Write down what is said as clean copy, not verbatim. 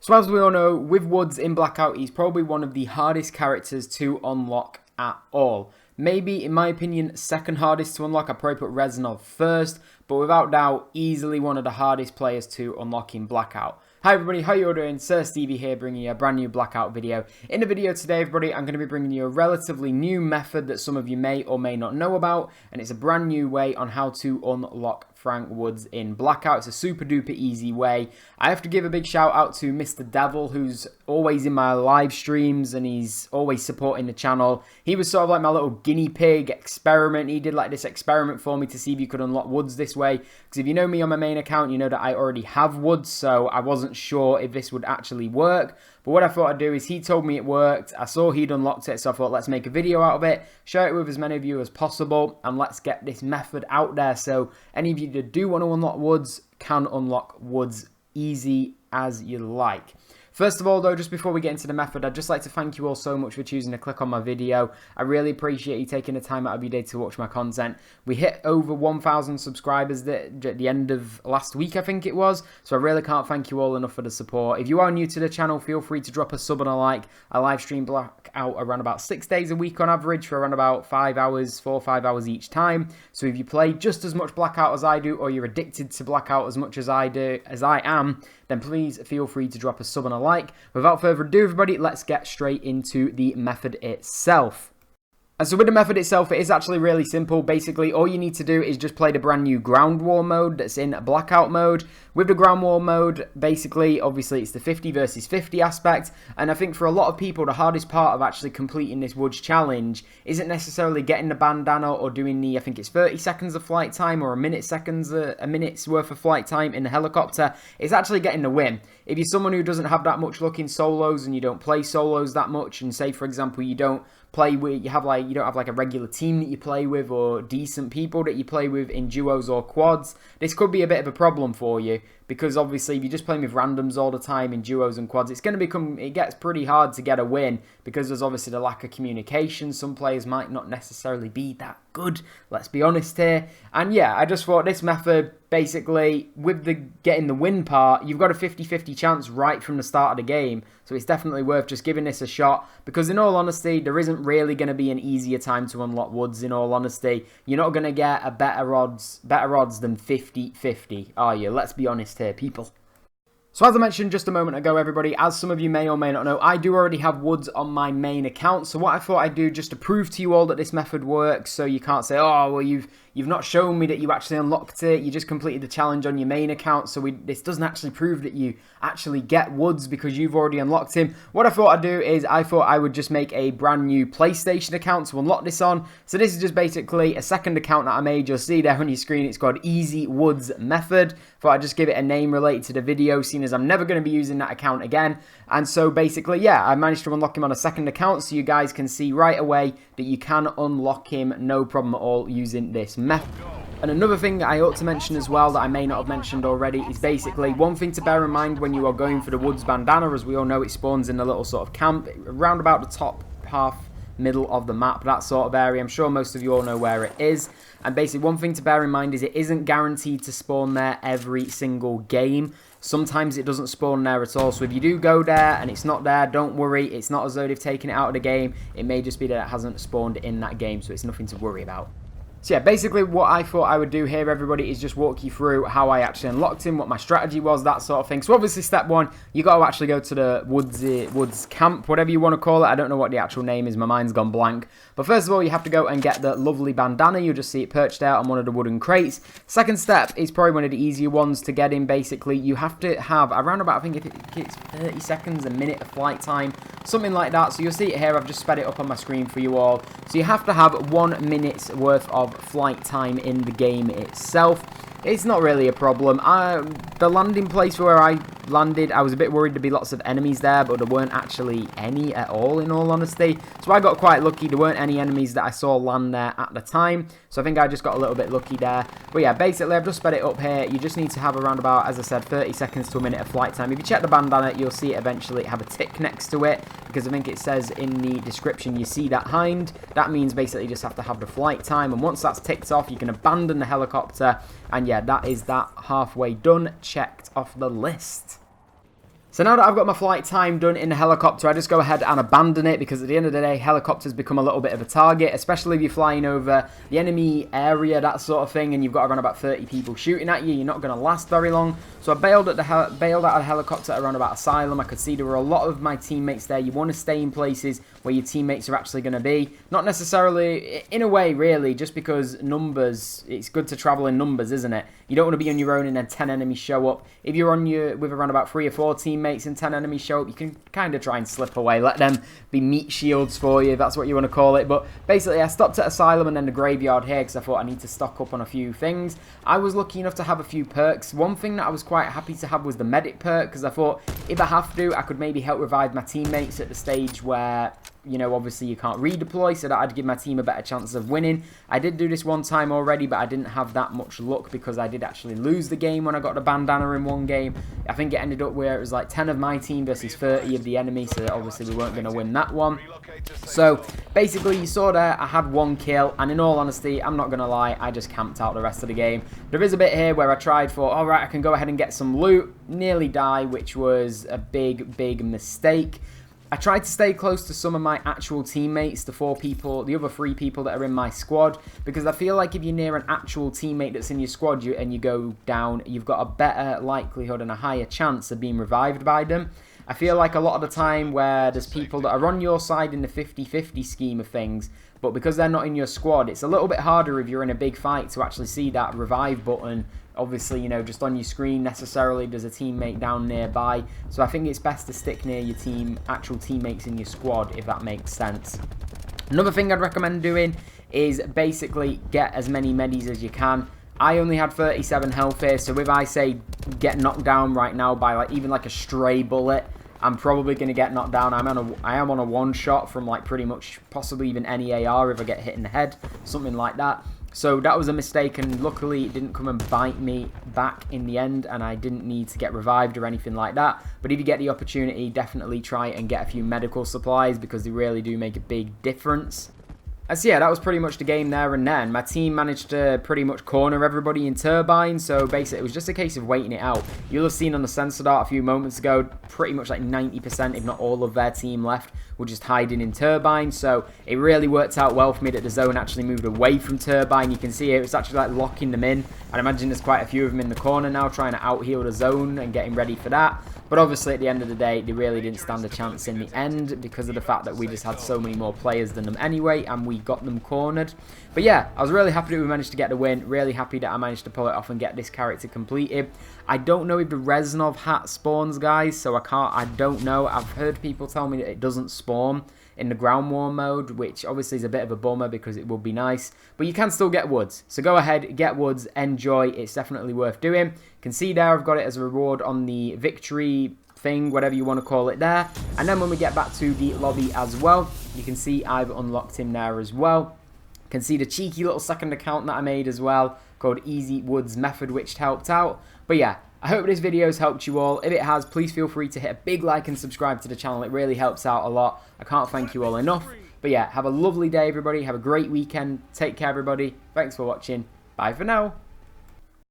So as we all know, with Woods in Blackout, he's probably one of the hardest characters to unlock at all. Maybe, in my opinion, second hardest to unlock. I'd probably put Reznov first, but without doubt, easily one of the hardest players to unlock in Blackout. Hi everybody, how you all doing? Sir Stevie here, bringing you a brand new Blackout video. In the video today, everybody, I'm going to be bringing you a relatively new method that some of you may or may not know about, and it's a brand new way on how to unlock Frank Woods in Blackout. It's a super duper easy way. I have to give a big shout out to Mr. Devil, who's always in my live streams and he's always supporting the channel. He was sort of like my little guinea pig experiment. He did like this experiment for me to see if you could unlock Woods this way. Because if you know me on my main account, you know that I already have Woods, so I wasn't sure if this would actually work. But what I thought I'd do is he told me it worked. I saw he'd unlocked it, so I thought let's make a video out of it, share it with as many of you as possible, and let's get this method out there so any of you that do want to unlock Woods can unlock Woods easy as you like. First of all though, just before we get into the method, I'd just like to thank you all so much for choosing to click on my video. I really appreciate you taking the time out of your day to watch my content. We hit over 1,000 subscribers at the end of last week, I think it was, so I really can't thank you all enough for the support. If you are new to the channel, feel free to drop a sub and a like. I live stream Blackout around about 6 days a week on average for around about 5 hours, 4 or 5 hours each time. So if you play just as much Blackout as I do, or you're addicted to Blackout as much as I am, then please feel free to drop a sub and a like. Without further ado, everybody, let's get straight into the method itself. And so with the method itself, it is actually really simple. Basically, all you need to do is just play the brand new Ground War mode that's in Blackout mode. With the Ground War mode, basically, obviously, it's the 50 versus 50 aspect. And I think for a lot of people, the hardest part of actually completing this Woods challenge isn't necessarily getting the bandana or doing the, I think it's 30 seconds of flight time or a minute's worth of flight time in the helicopter. It's actually getting the win. If you're someone who doesn't have that much luck in solos and you don't play solos that much, and say, for example, you don't have like a regular team that you play with or decent people that you play with in duos or quads, this could be a bit of a problem for you, because obviously if you're just playing with randoms all the time in duos and quads, it gets pretty hard to get a win because there's obviously the lack of communication. Some players might not necessarily be that good, let's be honest here. And yeah, I just thought this method, basically, with the getting the win part, you've got a 50-50 chance right from the start of the game. So it's definitely worth just giving this a shot, because in all honesty, there isn't really going to be an easier time to unlock Woods. In all honesty, you're not going to get a better odds than 50-50, are you? Let's be honest here, people. So as I mentioned just a moment ago, everybody, as some of you may or may not know, I do already have Woods on my main account. So what I thought I'd do, just to prove to you all that this method works, so you can't say, oh, well, you've not shown me that you actually unlocked it, you just completed the challenge on your main account, so this doesn't actually prove that you actually get Woods because you've already unlocked him. What I thought I'd do is I thought I would just make a brand new PlayStation account to unlock this on. So this is just basically a second account that I made. You'll see there on your screen, it's called Easy Woods Method. Thought I'd just give it a name related to the video, seeing as I'm never going to be using that account again. And so basically, yeah, I managed to unlock him on a second account, so you guys can see right away that you can unlock him no problem at all using this method. And another thing that I ought to mention as well that I may not have mentioned already is basically one thing to bear in mind when you are going for the Woods bandana. As we all know, it spawns in a little sort of camp around about the top half middle of the map, that sort of area. I'm sure most of you all know where it is. And basically one thing to bear in mind is it isn't guaranteed to spawn there every single game. Sometimes it doesn't spawn there at all. So if you do go there and it's not there, don't worry. It's not as though they've taken it out of the game. It may just be that it hasn't spawned in that game, so it's nothing to worry about. So yeah, basically what I thought I would do here, everybody, is just walk you through how I actually unlocked him, what my strategy was, that sort of thing. So obviously step one, you got to actually go to the Woods camp, whatever you want to call it. I don't know what the actual name is, my mind's gone blank. But first of all, you have to go and get the lovely bandana. You'll just see it perched out on one of the wooden crates. Second step is probably one of the easier ones to get in. Basically, you have to have around about, I think it's 30 seconds, a minute of flight time, something like that. So you'll see it here, I've just sped it up on my screen for you all. So you have to have 1 minute's worth of flight time in the game itself. It's not really a problem. The landing place where I landed, I was a bit worried there'd be lots of enemies there, but there weren't actually any at all, in all honesty. So I got quite lucky. There weren't any enemies that I saw land there at the time. So I think I just got a little bit lucky there. But yeah, basically I've just sped it up here. You just need to have around about, as I said, 30 seconds to a minute of flight time. If you check the bandana, you'll see it eventually have a tick next to it, because I think it says in the description, you see that hind. That means basically you just have to have the flight time. And once that's ticked off, you can abandon the helicopter. And yeah, that is that halfway done, checked off the list. So now that I've got my flight time done in the helicopter, I just go ahead and abandon it because at the end of the day, helicopters become a little bit of a target, especially if you're flying over the enemy area, that sort of thing, and you've got around about 30 people shooting at you. You're not going to last very long. So I bailed out of the helicopter around about Asylum. I could see there were a lot of my teammates there. You want to stay in places where your teammates are actually going to be. Not necessarily, in a way, really, just because numbers, it's good to travel in numbers, isn't it? You don't want to be on your own and then 10 enemies show up. If you're with around about 3 or 4 teammates and 10 enemies show up, you can kind of try and slip away. Let them be meat shields for you, if that's what you want to call it. But basically, I stopped at Asylum and then the graveyard here because I thought I need to stock up on a few things. I was lucky enough to have a few perks. One thing that I was quite happy to have was the medic perk because I thought if I have to, I could maybe help revive my teammates at the stage where, you know, obviously you can't redeploy, so that I'd give my team a better chance of winning. I did do this one time already, but I didn't have that much luck because I did actually lose the game when I got the bandana in one game. I think it ended up where it was like 10 of my team versus 30 of the enemy, so obviously we weren't going to win that one. So basically you saw there, I had 1 kill, and in all honesty, I'm not going to lie, I just camped out the rest of the game. There is a bit here where I tried for, alright, I can go ahead and get some loot, nearly die, which was a big mistake. I tried to stay close to some of my actual teammates, the other 3 people that are in my squad, because I feel like if you're near an actual teammate that's in your squad and you go down, you've got a better likelihood and a higher chance of being revived by them. I feel like a lot of the time where there's people that are on your side in the 50-50 scheme of things, but because they're not in your squad, it's a little bit harder if you're in a big fight to actually see that revive button. Obviously, you know, just on your screen necessarily there's a teammate down nearby. So I think it's best to stick near your actual teammates in your squad, if that makes sense. Another thing I'd recommend doing is basically get as many medis as you can. I only had 37 health here, so if I say get knocked down right now by like even like a stray bullet, I'm probably going to get knocked down. I am on a one shot from like pretty much possibly even any AR if I get hit in the head, something like that. So that was a mistake, and luckily it didn't come and bite me back in the end, and I didn't need to get revived or anything like that. But if you get the opportunity, definitely try and get a few medical supplies because they really do make a big difference. So yeah, that was pretty much the game there and then. My team managed to pretty much corner everybody in Turbine, so basically it was just a case of waiting it out. You'll have seen on the sensor dart a few moments ago, pretty much like 90%, if not all of their team left, were just hiding in Turbine, so it really worked out well for me that the zone actually moved away from Turbine. You can see here, it's actually like locking them in. I'd imagine there's quite a few of them in the corner now trying to out-heal the zone and getting ready for that. But obviously, at the end of the day, they really didn't stand a chance in the end because of the fact that we just had so many more players than them anyway, and we got them cornered. But yeah, I was really happy that we managed to get the win. Really happy that I managed to pull it off and get this character completed. I don't know if the Reznov hat spawns, guys, so I don't know. I've heard people tell me that it doesn't spawn in the ground war mode, which obviously is a bit of a bummer because it would be nice, but you can still get woods. So go ahead, get woods, enjoy. It's definitely worth doing. You can see there I've got it as a reward on the victory thing, whatever you want to call it there. And then when we get back to the lobby as well, you can see I've unlocked him there as well. You can see the cheeky little second account that I made as well called Easy Woods Method, which helped out. But yeah, I hope this video has helped you all. If it has, please feel free to hit a big like and subscribe to the channel. It really helps out a lot. I can't thank you all enough. But yeah, have a lovely day, everybody. Have a great weekend. Take care, everybody. Thanks for watching. Bye for now.